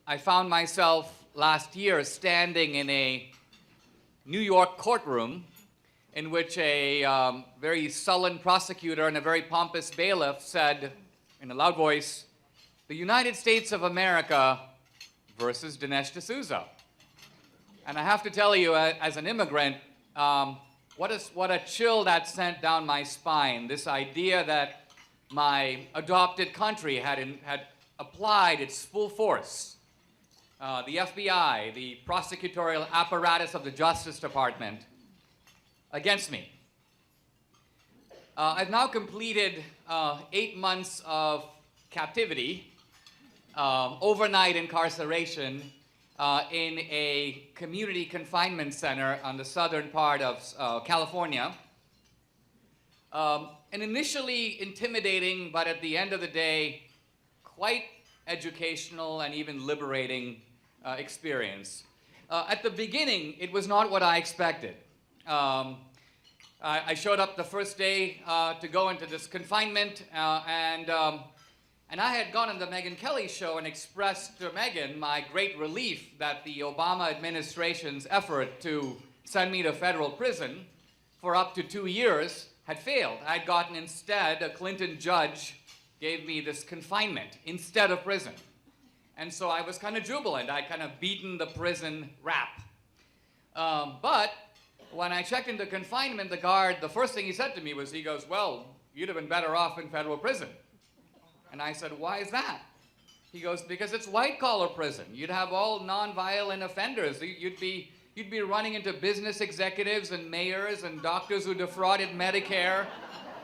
I found myself last year standing in a New York courtroom in which a very sullen prosecutor and a very pompous bailiff said in a loud voice, "The United States of America versus Dinesh D'Souza." And I have to tell you, as an immigrant, what a chill that sent down my spine. This idea that my adopted country had applied its full force. The FBI, the prosecutorial apparatus of the Justice Department, against me. I've now completed 8 months of captivity, overnight incarceration in a community confinement center on the southern part of California. An initially intimidating, but at the end of the day, quite educational and even liberating experience. At the beginning, it was not what I expected. I showed up the first day to go into this confinement, and I had gone on the Megyn Kelly show and expressed to Megyn my great relief that the Obama administration's effort to send me to federal prison for up to 2 years had failed. I'd gotten instead, a Clinton judge gave me this confinement instead of prison. And so I was kind of jubilant. I'd kind of beaten the prison rap. But when I checked into confinement, the guard, the first thing he said to me was, he goes, "Well, you'd have been better off in federal prison." And I said, "Why is that?" He goes, "Because it's white-collar prison. You'd have all non-violent offenders. You'd be running into business executives and mayors and doctors who defrauded Medicare.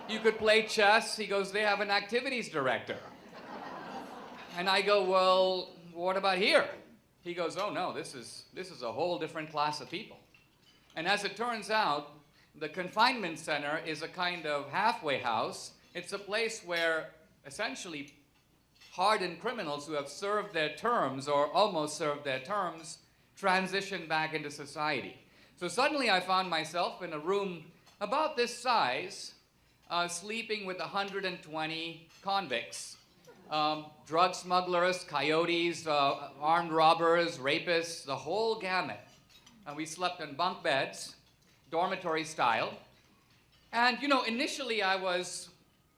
You could play chess." He goes, "They have an activities director." And I go, "Well, what about here?" He goes, "Oh no, this is a whole different class of people." And as it turns out, the confinement center is a kind of halfway house. It's a place where essentially hardened criminals who have served their terms or almost served their terms transition back into society. So suddenly I found myself in a room about this size, sleeping with 120 convicts. Drug smugglers, coyotes, armed robbers, rapists, the whole gamut. And we slept in bunk beds, dormitory style. And initially I was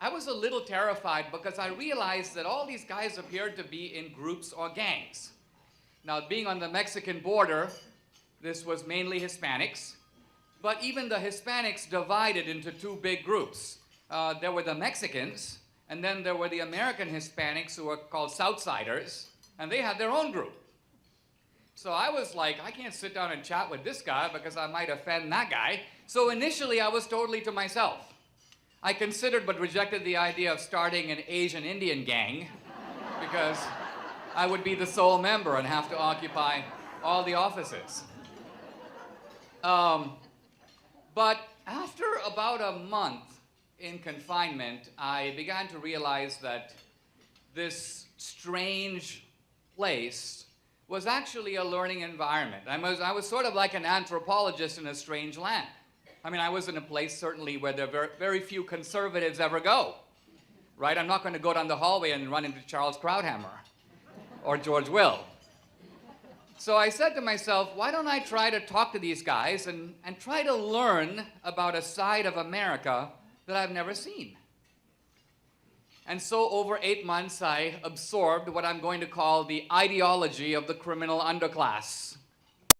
a little terrified because I realized that all these guys appeared to be in groups or gangs. Now, being on the Mexican border, this was mainly Hispanics, but even the Hispanics divided into two big groups. There were the Mexicans, and then there were the American Hispanics who were called Southsiders, and they had their own group. So I was like, I can't sit down and chat with this guy because I might offend that guy. So initially I was totally to myself. I considered but rejected the idea of starting an Asian Indian gang because I would be the sole member and have to occupy all the offices. But after about a month in confinement, I began to realize that this strange place was actually a learning environment. I was sort of like an anthropologist in a strange land. I mean, I was in a place certainly where there are very few conservatives ever go, right? I'm not going to go down the hallway and run into Charles Krauthammer or George Will. So I said to myself, why don't I try to talk to these guys and try to learn about a side of America that I've never seen. And so over 8 months, I absorbed what I'm going to call the ideology of the criminal underclass.